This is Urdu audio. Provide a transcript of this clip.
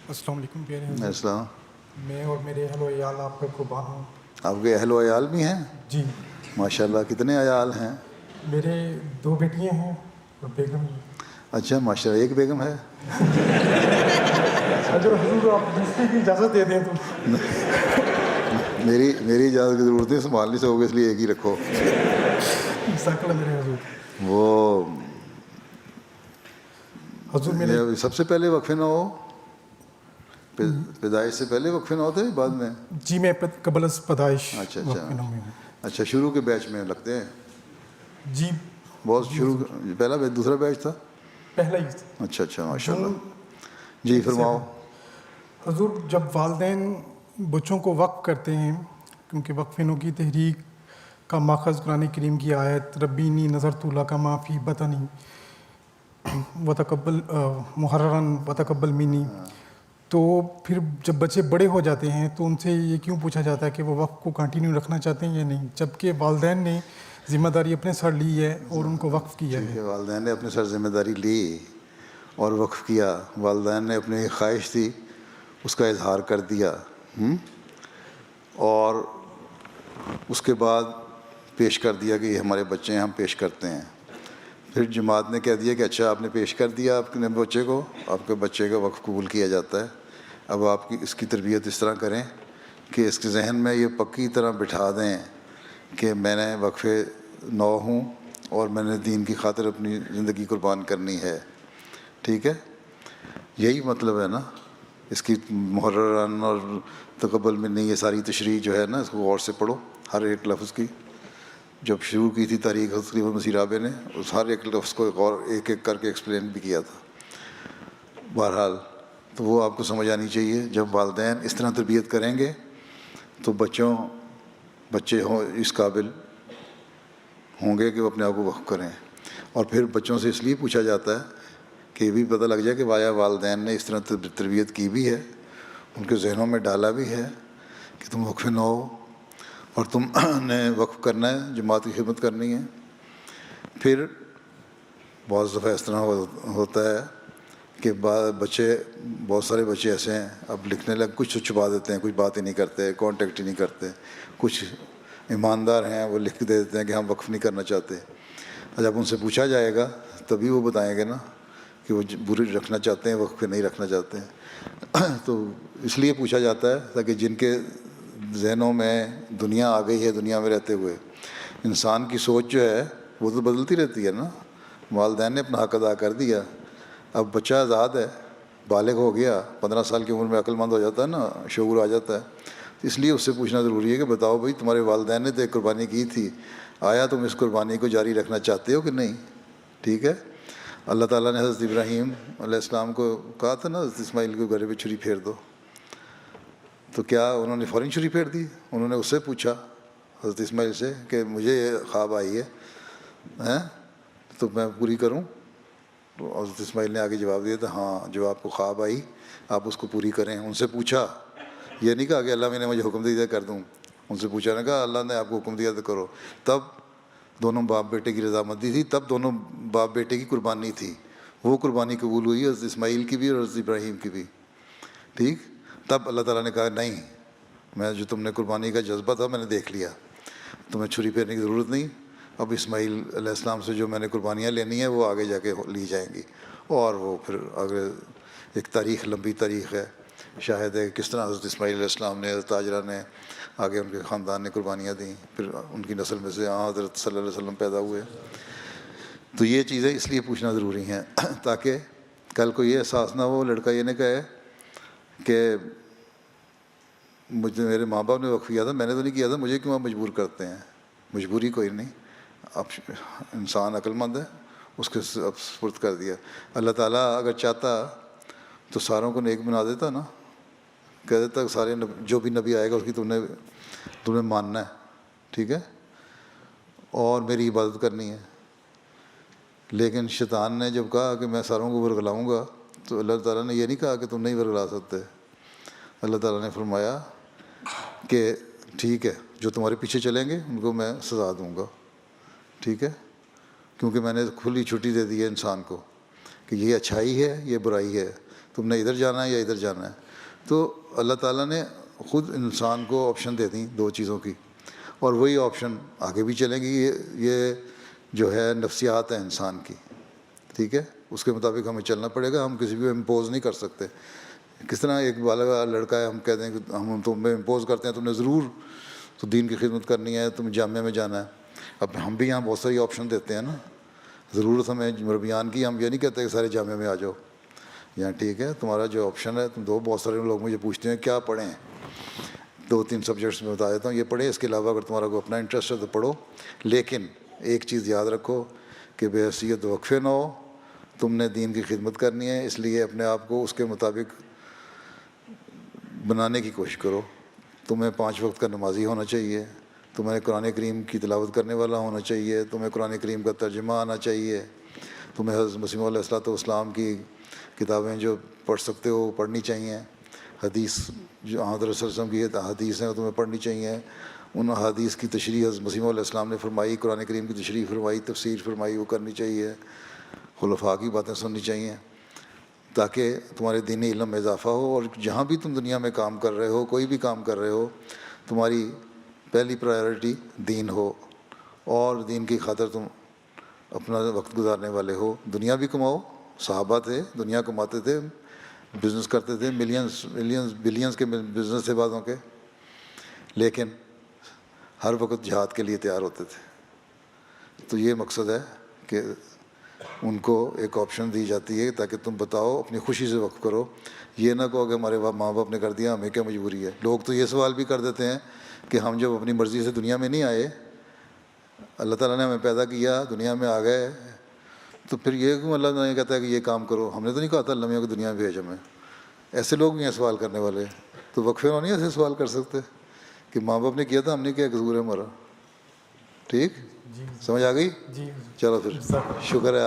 السلام علیکم پیارے حضرت. السلام. میں اور میرے اہل و عیال آپ کا قربان ہوں. آپ کے اہل و عیال بھی ہیں؟ جی. ماشاء اللہ. کتنے عیال ہیں؟ میرے 2 بیٹیاں ہیں اور بیگم. اچھا ماشاء اللہ. ایک بیگم ہے؟ اگر حضور آپ دوسری کی اجازت دے دیں تو. میری اجازت کی ضرورت نہیں، سنبھال نہیں سکو گے، اس لیے ایک ہی رکھو. سکل میرے حضور. وہ حضور میرے سب سے پہلے وقفے نہ ہو، پیدائش سے پہلے وقفے نہ ہوتے بعد میں؟ جی میں قبل از پیدائش. اچھا وقف نام میں ہوں. اچھا. شروع کے بیچ میں لگتے ہیں؟ جی بہت شروع. پہلا بیچ دوسرا بیچ تھا؟ پہلا ہی. اچھا ماشاء اللہ. جی فرماؤ. حضور جب والدین بچوں کو وقف کرتے ہیں، کیونکہ وقف نو کی تحریک کا ماخذ قرآن کریم کی آیت ربینی نظرت لک ما فی بطنی وتقبل محررن وتقبل منی، تو پھر جب بچے بڑے ہو جاتے ہیں تو ان سے یہ کیوں پوچھا جاتا ہے کہ وہ وقف کو کنٹینیو رکھنا چاہتے ہیں یا نہیں، جبکہ والدین نے ذمہ داری اپنے سر لی ہے اور ان کو وقف کیا ہے. والدین نے اپنے سر ذمہ داری لی اور وقف کیا. والدین نے اپنی ایک خواہش تھی اس کا اظہار کر دیا، اور اس کے بعد پیش کر دیا کہ یہ ہمارے بچے ہیں، ہم پیش کرتے ہیں. پھر جماعت نے کہہ دیا کہ اچھا آپ نے پیش کر دیا آپ نے بچے کو، آپ کے بچے کا وقف قبول کیا جاتا ہے. اب آپ اس کی تربیت اس طرح کریں کہ اس کے ذہن میں یہ پکی طرح بٹھا دیں کہ میں نے وقف نو ہوں اور میں نے دین کی خاطر اپنی زندگی قربان کرنی ہے. ٹھیک ہے، یہی مطلب ہے نا اس کی. محررن اور تقبل منی، یہ ساری تشریح جو ہے نا اس کو غور سے پڑھو ہر ایک لفظ کی. جب شروع کی تھی تاریخ تقریباً مسیح رابع نے اس ہر ایک لفظ کو غور ایک ایک کر کے ایکسپلین بھی کیا تھا. بہرحال تو وہ آپ کو سمجھ آنی چاہیے. جب والدین اس طرح تربیت کریں گے تو بچے اس قابل ہوں گے کہ وہ اپنے آپ کو وقف کریں. اور پھر بچوں سے اس لیے پوچھا جاتا ہے کہ یہ بھی پتہ لگ جائے کہ وایا والدین نے اس طرح تربیت کی بھی ہے، ان کے ذہنوں میں ڈالا بھی ہے کہ تم وقف نہ ہو اور تم نے وقف کرنا ہے، جماعت کی خدمت کرنی ہے. پھر بہت دفعہ اس طرح ہوتا ہے کہ بہت سارے بچے ایسے ہیں اب لکھنے لگ کچھ چھپا دیتے ہیں، کچھ بات ہی نہیں کرتے، کانٹیکٹ ہی نہیں کرتے. کچھ ایماندار ہیں وہ لکھ دے دیتے ہیں کہ ہم وقف نہیں کرنا چاہتے. جب ان سے پوچھا جائے گا تبھی وہ بتائیں گے نا کہ وہ بری رکھنا چاہتے ہیں، وقف نہیں رکھنا چاہتے ہیں. تو اس لیے پوچھا جاتا ہے تاکہ جن کے ذہنوں میں دنیا آ گئی ہے، دنیا میں رہتے ہوئے انسان کی سوچ جو ہے وہ تو بدلتی رہتی ہے نا. والدین نے اپنا حق ادا کر دیا، اب بچہ آزاد ہے، بالغ ہو گیا، 15 سال کی عمر میں عقل مند ہو جاتا ہے نا، شعور آ جاتا ہے. اس لیے اس سے پوچھنا ضروری ہے کہ بتاؤ بھائی تمہارے والدین نے تو ایک قربانی کی تھی، آیا تم اس قربانی کو جاری رکھنا چاہتے ہو کہ نہیں؟ ٹھیک ہے. اللہ تعالیٰ نے حضرت ابراہیم علیہ السلام کو کہا تھا نا حضرت اسماعیل کو گھر پہ چھری پھیر دو، تو کیا انہوں نے فوراً چھری پھیر دی؟ انہوں نے اس سے پوچھا حضرت اسماعیل سے کہ مجھے یہ خواب آئی ہے تو میں پوری کروں؟ تو حضرت اسماعیل نے آگے جواب دیا تھا ہاں جو آپ کو خواب آئی آپ اس کو پوری کریں. ان سے پوچھا، یہ نہیں کہا کہ اللہ نے مجھے حکم دیا کر دوں. ان سے پوچھا، نے کہا اللہ نے آپ کو حکم دیا تو کرو. تب دونوں باپ بیٹے کی رضامندی تھی، تب دونوں باپ بیٹے کی قربانی تھی. وہ قربانی قبول ہوئی حضرت اسماعیل کی بھی اور حضرت ابراہیم کی بھی. ٹھیک. تب اللہ تعالیٰ نے کہا نہیں، میں جو تم نے قربانی کا جذبہ تھا میں نے دیکھ لیا، تمہیں چھری پھیرنے کی ضرورت نہیں. اب اسماعیل علیہ السلام سے جو میں نے قربانیاں لینی ہیں وہ آگے جا کے لی جائیں گی. اور وہ پھر آگے ایک تاریخ، لمبی تاریخ ہے. شاہد ہے کس طرح حضرت اسماعیل علیہ السلام نے، حضرت ہاجرہ نے، آگے ان کے خاندان نے قربانیاں دیں، پھر ان کی نسل میں سے حضرت صلی اللہ علیہ وسلم پیدا ہوئے. تو یہ چیزیں اس لیے پوچھنا ضروری ہیں تاکہ کل کو یہ احساس نہ ہو، لڑکا یہ نہ کہے کہ مجھے میرے ماں باپ نے وقف کیا تھا، میں نے تو نہیں کیا تھا، مجھے کیوں آپ مجبور کرتے ہیں؟ مجبوری کوئی نہیں. اب انسان عقل مند ہے، اس کے اب سپرد کر دیا. اللہ تعالیٰ اگر چاہتا تو ساروں کو نیک بنا دیتا نا، کہہ دیتا سارے جو بھی نبی آئے گا اس کی تم نے ماننا ہے، ٹھیک ہے، اور میری عبادت کرنی ہے. لیکن شیطان نے جب کہا کہ میں ساروں کو ورگلاؤں گا تو اللہ تعالیٰ نے یہ نہیں کہا کہ تم نہیں ورگلا سکتے. اللہ تعالیٰ نے فرمایا کہ ٹھیک ہے جو تمہارے پیچھے چلیں گے ان کو میں سزا دوں گا. ٹھیک ہے، کیونکہ میں نے کھلی چھٹی دے دی ہے انسان کو کہ یہ اچھائی ہے یہ برائی ہے. تم نے ادھر جانا ہے یا ادھر جانا ہے. تو اللہ تعالیٰ نے خود انسان کو آپشن دے دیں دو چیزوں کی, اور وہی آپشن آگے بھی چلیں گی. یہ جو ہے نفسیات ہے انسان کی, ٹھیک ہے, اس کے مطابق ہمیں چلنا پڑے گا. ہم کسی کو امپوز نہیں کر سکتے. کس طرح ایک بالغ لڑکا ہے, ہم کہتے ہیں کہ ہم تم پہ امپوز کرتے ہیں, تم نے ضرور تو دین کی خدمت کرنی ہے, تم جامعہ میں جانا ہے. اب ہم بھی یہاں بہت ساری آپشن دیتے ہیں نا, ضرورت ہمیں مربیان کی. ہم یہ نہیں کہتے کہ سارے جامعہ میں آ جاؤ یہاں, ٹھیک ہے, تمہارا جو آپشن ہے تم دو. بہت سارے لوگ مجھے پوچھتے ہیں کیا پڑھیں, 2-3 سبجیکٹس میں بتا دیتا ہوں, یہ پڑھیں, اس کے علاوہ اگر تمہارا کوئی اپنا انٹرسٹ ہے تو پڑھو. لیکن ایک چیز یاد رکھو کہ بے حیثیت وقفے نہ ہو. تم نے دین کی خدمت کرنی ہے, اس لیے اپنے آپ کو اس کے مطابق بنانے کی کوشش کرو. تمہیں 5 وقت کا نمازی ہونا چاہیے, تمہیں قرآن کریم کی تلاوت کرنے والا ہونا چاہیے, تمہیں قرآن کریم کا ترجمہ آنا چاہیے, تمہیں حضرت مسیح علیہ الصلوۃ والسلام کی کتابیں جو پڑھ سکتے ہو پڑھنی چاہیے. حدیث جو حضرت صلی اللہ علیہ وسلم کی حدیث ہیں وہ تمہیں پڑھنی چاہیے. ان حدیث کی تشریح حضرت مسیح علیہ السلام نے فرمائی, قرآن کریم کی تشریح فرمائی, تفسیر فرمائی, وہ کرنی چاہیے. خلفاء کی باتیں سننی چاہیے تاکہ تمہارے دینی علم میں اضافہ ہو. اور جہاں بھی تم دنیا میں کام کر رہے ہو, کوئی بھی کام کر رہے ہو, تمہاری پہلی پرائیورٹی دین ہو, اور دین کی خاطر تم اپنا وقت گزارنے والے ہو. دنیا بھی کماؤ, صحابہ تھے دنیا کماتے تھے, بزنس کرتے تھے, بلینز کے بزنس تھے بعضوں کے, لیکن ہر وقت جہاد کے لیے تیار ہوتے تھے. تو یہ مقصد ہے کہ ان کو ایک آپشن دی جاتی ہے تاکہ تم بتاؤ, اپنی خوشی سے وقف کرو. یہ نہ کہو کہ ہمارے ماں باپ نے کر دیا, ہمیں کیا مجبوری ہے. لوگ تو یہ سوال بھی کر دیتے ہیں کہ ہم جب اپنی مرضی سے دنیا میں نہیں آئے, اللہ تعالیٰ نے ہمیں پیدا کیا, دنیا میں آ گئے, تو پھر یہ کیوں اللہ تعالیٰ کہتا ہے کہ یہ کام کرو. ہم نے تو نہیں کہا تھا اللہ میاں کو دنیا میں بھیج ہمیں. ایسے لوگ بھی ہیں سوال کرنے والے. تو وقفے نہیں ایسے سوال کر سکتے کہ ماں باپ نے کیا تھا, ہم نے کیا قصور ہے ہمارا. ٹھیک, سمجھ آ گئی؟ جی چلو پھر شکر ہے.